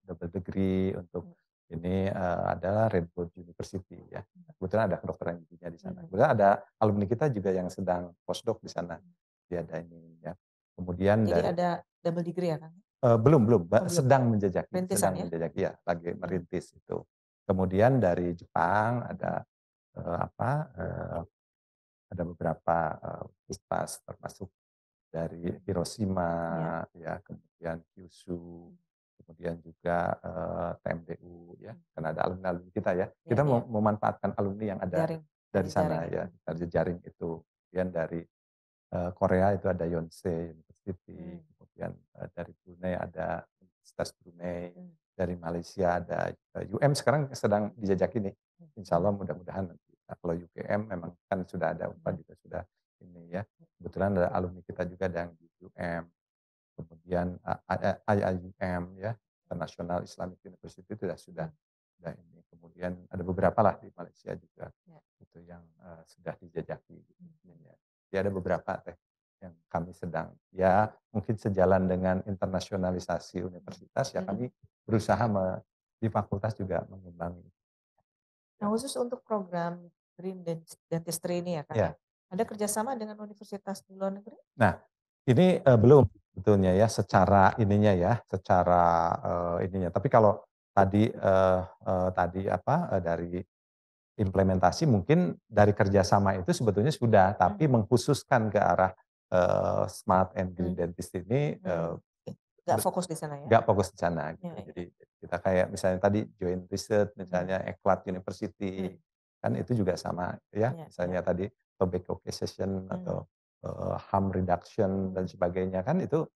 double degree untuk ini adalah Radboud University ya. Kebetulan ada kedokteran giginya di sana. Kebetulan ada alumni kita juga yang sedang postdoc di sana. Dia ada ini ya. Kemudian Jadi dari ada double degree ya Kang? belum, Oh belum, sedang menjajaki rintisan ya? ya, lagi merintis itu. Kemudian dari Jepang ada apa ada beberapa universitas termasuk dari Hiroshima Iya. ya, kemudian Kyushu, kemudian juga TMDU ya, karena ada alumni-alumni kita ya. Kita Iya. memanfaatkan alumni yang ada Jaring, dari dari jaring sana itu. ya, dari jaring itu. Kemudian dari Korea itu ada Yonsei University, kemudian dari Brunei ada Universitas Brunei, dari Malaysia ada UM sekarang sedang dijajaki nih. Insya Allah mudah-mudahan nanti. Nah, kalau UGM memang kan sudah ada UNPAD juga sudah ini ya. Kebetulan ada alumni kita juga ada yang di UM, kemudian IIUM ya, International Islamic University itu sudah ini. Kemudian ada beberapa lah di Malaysia juga itu yang sudah dijajaki gitu. Ya. Jadi ada beberapa teh yang kami sedang ya mungkin sejalan dengan internasionalisasi universitas ya kami berusaha di fakultas juga mengimbangi. Nah khusus untuk program Green Dentistry ini ya Kang, Ya. ada kerjasama dengan universitas di luar negeri? Nah ini belum sebetulnya ya secara ininya ya, secara ininya. Tapi kalau tadi dari implementasi mungkin dari kerjasama itu sebetulnya sudah, tapi mengkhususkan ke arah smart and green dentist ini Nggak fokus di sana ya? nggak fokus di sana. Gitu. Ya, ya. Jadi kita kayak misalnya tadi joint research, misalnya Eklat University, kan itu juga sama ya, misalnya tadi tobacco cessation atau harm reduction dan sebagainya kan itu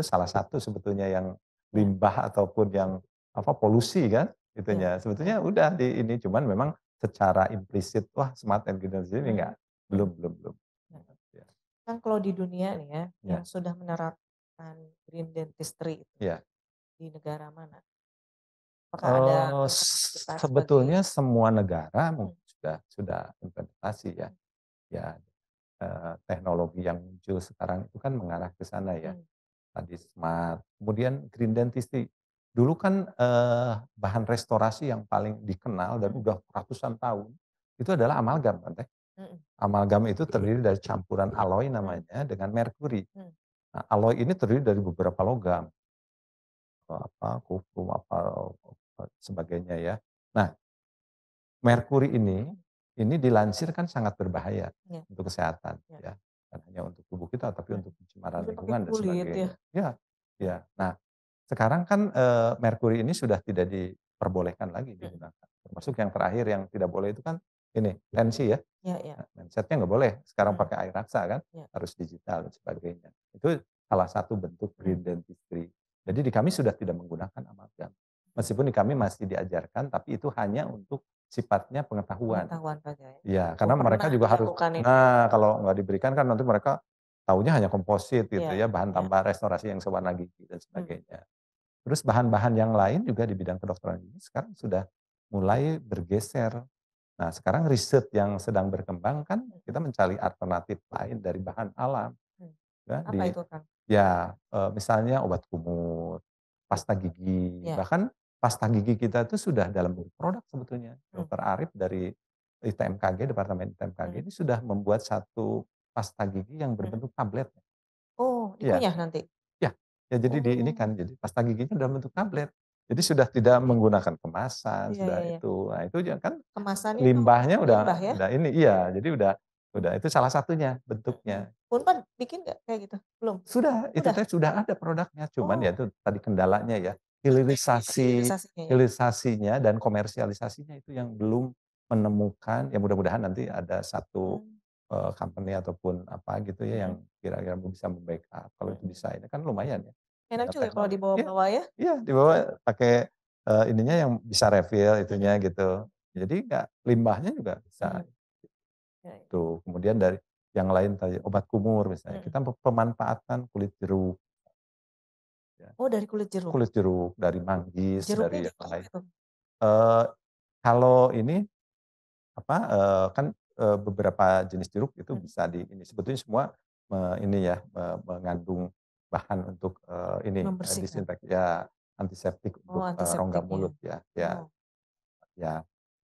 salah satu sebetulnya yang limbah ataupun yang polusi kan itunya sebetulnya udah di ini cuman memang secara implisit wah smart and green dentistry ini enggak belum. Ya. Kan kalau di dunia nih ya, yang Ya. sudah menerapkan green dentistry itu Ya. di negara mana? Apakah ada rekan kita sebagai Sebetulnya semua negara mungkin sudah implementasi ya. Ya, teknologi yang muncul sekarang itu kan mengarah ke sana ya. Tadi smart, kemudian green dentistry. Dulu kan bahan restorasi yang paling dikenal dan udah ratusan tahun itu adalah amalgam kan teh. Amalgam itu terdiri dari campuran alloy namanya dengan merkuri. Nah, alloy ini terdiri dari beberapa logam, kufrum sebagainya ya. Nah, merkuri ini dilansir kan sangat berbahaya untuk kesehatan ya. Bukan hanya untuk tubuh kita tapi untuk pencemaran lingkungan dan sebagainya. Ya. Nah, sekarang kan merkuri ini sudah tidak diperbolehkan lagi digunakan. Termasuk yang terakhir yang tidak boleh itu kan ini tensi ya. Nah, mindsetnya nggak boleh sekarang pakai air raksa kan, harus digital dan sebagainya. Itu salah satu bentuk green dentistry. Jadi di kami sudah tidak menggunakan amalgam. Meskipun di kami masih diajarkan, tapi itu hanya untuk sifatnya pengetahuan. pengetahuan saja ya? Ya, karena mereka juga harus, nah kalau nggak diberikan kan nanti mereka taunya hanya komposit gitu ya, bahan tambah restorasi yang sewarna gigi dan sebagainya. Terus bahan-bahan yang lain juga di bidang kedokteran gigi sekarang sudah mulai bergeser. Nah, sekarang riset yang sedang berkembang kan kita mencari alternatif lain dari bahan alam. Ya, Apa itu Kang? Ya, misalnya obat kumur, pasta gigi, bahkan pasta gigi kita itu sudah dalam bentuk produk sebetulnya. Dokter Arif dari ITMKG, Departemen ITMKG ini sudah membuat satu pasta gigi yang berbentuk tablet. Oh, Iya. dikunyah nanti? Ya, jadi di ini kan, jadi pasta giginya dalam bentuk tablet. Jadi sudah tidak menggunakan kemasan, sudah itu. Nah, itu kan Kemasannya tuh limbahnya limbah ya? udah ini iya, jadi udah itu salah satunya bentuknya. Unpad bikin nggak kayak gitu? Belum? Sudah, itu teh sudah ada produknya, cuman ya itu tadi kendalanya ya, Hilirisasinya ya? hilirisasinya dan komersialisasinya itu yang belum menemukan, ya mudah-mudahan nanti ada satu company ataupun apa gitu ya yang kira-kira bisa membackup. Kalau itu bisa ini kan lumayan ya. Enak Dengan juga kalau teknologi. Iya, dibawa-bawa ya? iya dibawa pakai ininya yang bisa refill itunya gitu. Jadi nggak limbahnya juga bisa. Tuh, kemudian dari yang lain tadi obat kumur misalnya, kita pemanfaatan kulit jeruk. Ya. Oh dari kulit jeruk? Kulit jeruk, dari manggis, Jeruknya dari yang dipakai lain. tuh? Kalau ini apa kan beberapa jenis jeruk itu bisa di ini sebetulnya semua ini ya mengandung bahan untuk ini Membersihkan. ya antiseptik Oh, untuk rongga antiseptiknya. mulut ya, ya, Oh, ya.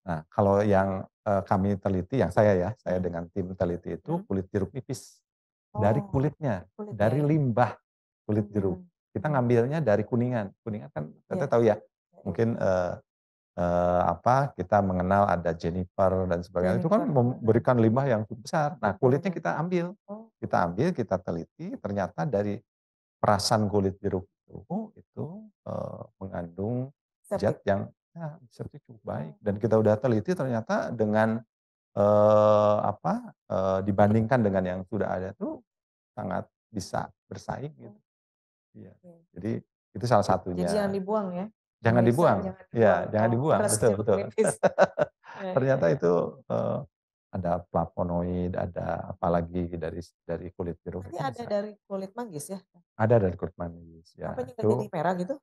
Nah, kalau yang kami teliti, yang saya ya. dengan tim teliti itu Hmm. kulit jeruk nipis. Dari Oh, kulitnya, kulitnya dari ya. limbah kulit jeruk. Hmm. Kita Hmm. ngambilnya dari kuningan. Kuningan kan kita Ya. tahu ya, Ya. mungkin kita mengenal ada Jennifer dan sebagainya. Itu kan Jennifer. memberikan limbah yang cukup besar. Nah, Betul, kulitnya betul. Oh, kita ambil, kita teliti, ternyata dari perasan kulit jeruk itu mengandung septic. zat yang ya, septik cukup baik. Oh, Dan kita udah teliti ternyata dengan dibandingkan dengan yang sudah ada tuh sangat bisa bersaing gitu. Iya. oke. Jadi itu salah Jadi jangan satunya. dibuang ya. Jangan Pemirsa dibuang. jangan dibuang Ya, jangan dibuang. peras Betul, jeruk betul. nipis. Ya, ya, Ternyata ya. itu ada flavonoid, ada apalagi dari kulit jeruk Berarti itu ada bisa. dari kulit manggis ya? Ada dari kulit manis ya. Apanya nggak jadi Itu merah gitu?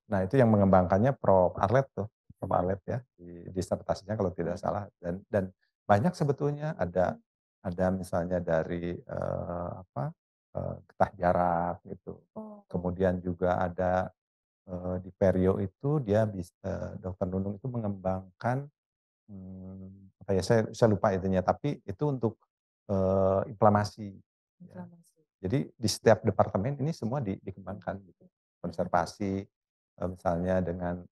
nah itu yang mengembangkannya Prof. Arlet tuh, Prof. Arlet ya di disertasinya kalau tidak Hmm. salah dan banyak sebetulnya Hmm. ada misalnya dari getah jarak gitu. Oh, oh. Kemudian juga ada di Perio itu dia Dokter Nunung itu mengembangkan apa ya saya lupa itunya tapi itu untuk inflamasi ya. Inflamasi. Jadi di setiap departemen ini semua Hmm. dikembangkan gitu. Hmm. Konservasi misalnya dengan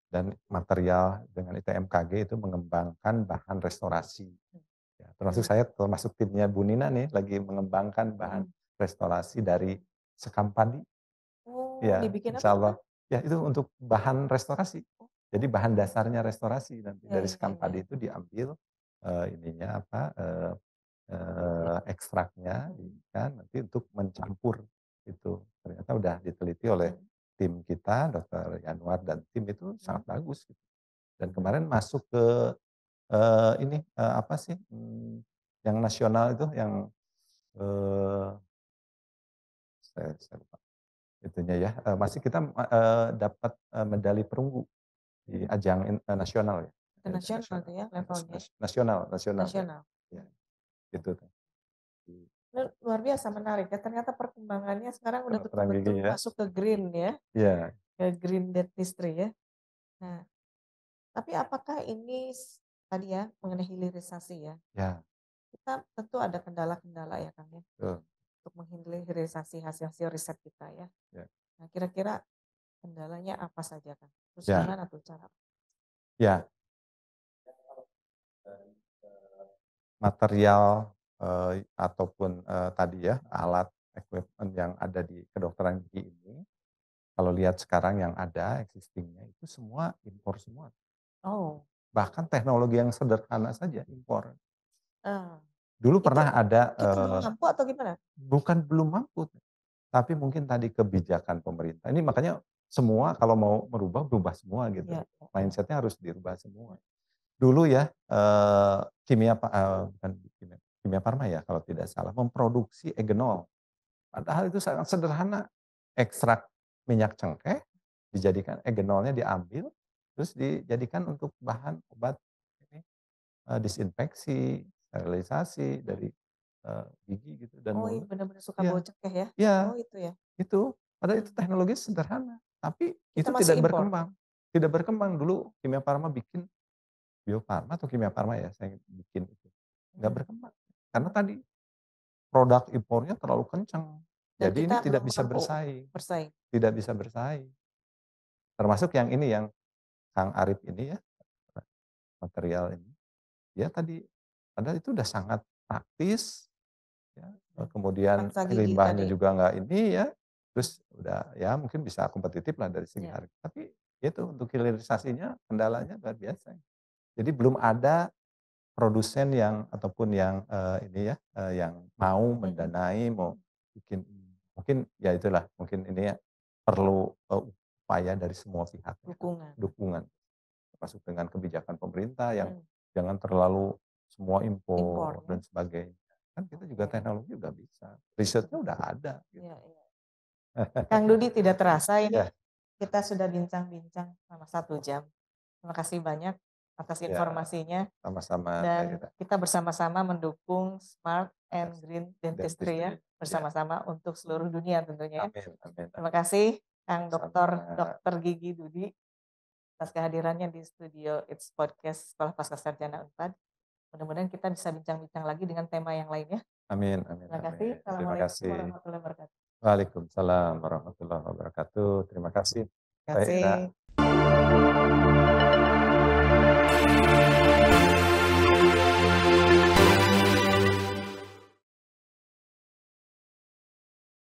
dan material dengan ITMKG itu mengembangkan bahan restorasi. Hmm. Ya, termasuk timnya Bu Nina nih lagi mengembangkan bahan Hmm. restorasi dari sekam padi. Oh, Ya, dibikin apa insya apa? Allah. Ya itu untuk bahan restorasi. Jadi Oh, bahan dasarnya restorasi nanti ya, dari ya, ya, sekam ya. padi itu diambil ininya ekstraknya Hmm. kan nanti untuk mencampur itu. Ternyata udah diteliti oleh Hmm. tim kita, Dokter Yanuar dan tim itu Hmm. sangat bagus gitu. Dan Hmm. kemarin masuk ke apa sih yang nasional itu yang eh, saya lupa itunya ya. Masih kita dapat medali perunggu di ajang nasional ya. Di ajang Internasional nasional. tuh ya levelnya. Nasional, nasional ya. Nasional. Ya, gitu tuh. Di Luar biasa menarik ya. Ternyata perkembangannya sekarang udah kedokteran gigi betul-betul ya. masuk ke green ya, Iya, ke green dentistry ya. Nah, tapi apakah ini tadi ya mengenai hilirisasi ya? ya, Kita tentu ada kendala-kendala ya Kang ya betul. untuk menghilirisasi hasil-hasil riset kita ya. Ya, Nah, kira-kira kendalanya apa saja Kang? ya, Kesulitan atau cara? ya. Material ataupun tadi ya alat equipment yang ada di kedokteran gigi ini, kalau lihat sekarang yang ada existingnya itu semua impor semua. Oh, Bahkan teknologi yang sederhana saja impor. ah, Dulu itu pernah ada kita belum mampu atau gimana? bukan belum mampu, tapi mungkin tadi kebijakan pemerintah. Ini makanya semua kalau mau merubah, berubah semua gitu. Ya, ya, ya. Mindset-nya harus dirubah semua. Dulu ya, bukan Kimia Farma ya kalau tidak salah, memproduksi egenol. Padahal itu sangat sederhana. Ekstrak minyak cengkeh, dijadikan egenolnya diambil, terus dijadikan untuk bahan obat ini, disinfeksi, sterilisasi Hmm. dari gigi gitu dan Oh, iya mulut. benar-benar suka bau Iya, cekeh ya? Oh, iya, itu ya. itu. Padahal itu Hmm. teknologi sederhana, tapi Kita itu masih tidak impor. berkembang. Tidak berkembang dulu Kimia Farma bikin Bio Farma atau Kimia Farma ya, saya bikin itu. Nggak Hmm. berkembang. Karena tadi produk impornya terlalu kencang. Dan Jadi ini kita tidak belum bisa mampu bersaing, bersaing. tidak bisa bersaing. Termasuk yang ini yang Kang Arif ini ya, material ini. Dia tadi padahal itu udah sangat praktis ya, Hmm. kemudian Pasta gigi limbahnya tadi. juga nggak ini ya, terus udah ya mungkin bisa kompetitif lah dari segi Ya. harga. Tapi itu untuk hilirisasinya kendalanya luar biasa. Jadi belum ada produsen yang ataupun yang ini ya, yang mau Mhm. mendanai, mau bikin mungkin ya itulah, mungkin ini ya perlu upaya dari semua pihak ya, Dukungan. dukungan, termasuk dengan kebijakan pemerintah yang Hmm. jangan terlalu semua Impor impor ya. dan sebagainya. Kan kita juga Oke. teknologi juga bisa, risetnya udah ada gitu. Ya, ya. Kang Dudi tidak terasa ini Ya, kita sudah bincang-bincang selama 1 jam. Terima kasih banyak atas ya informasinya sama-sama Teh dan Ira. kita bersama-sama mendukung Smart Yes, and Green Dentistry dentistry. ya. Ya, bersama-sama untuk seluruh dunia tentunya ya. amin, amin, Terima amin. kasih Kang Sama-sama. Dokter Gigi Dudi atas kehadirannya di studio It's Podcast Sekolah Pascasarjana Unpad. Mudah-mudahan kita bisa bincang-bincang lagi dengan tema yang lainnya. Amin, amin, Terima kasih. amin. Terima Assalamualaikum kasih. warahmatullahi wabarakatuh. Waalaikumsalam warahmatullahi wabarakatuh. Terima kasih, Terima Mbak Ira. kasih.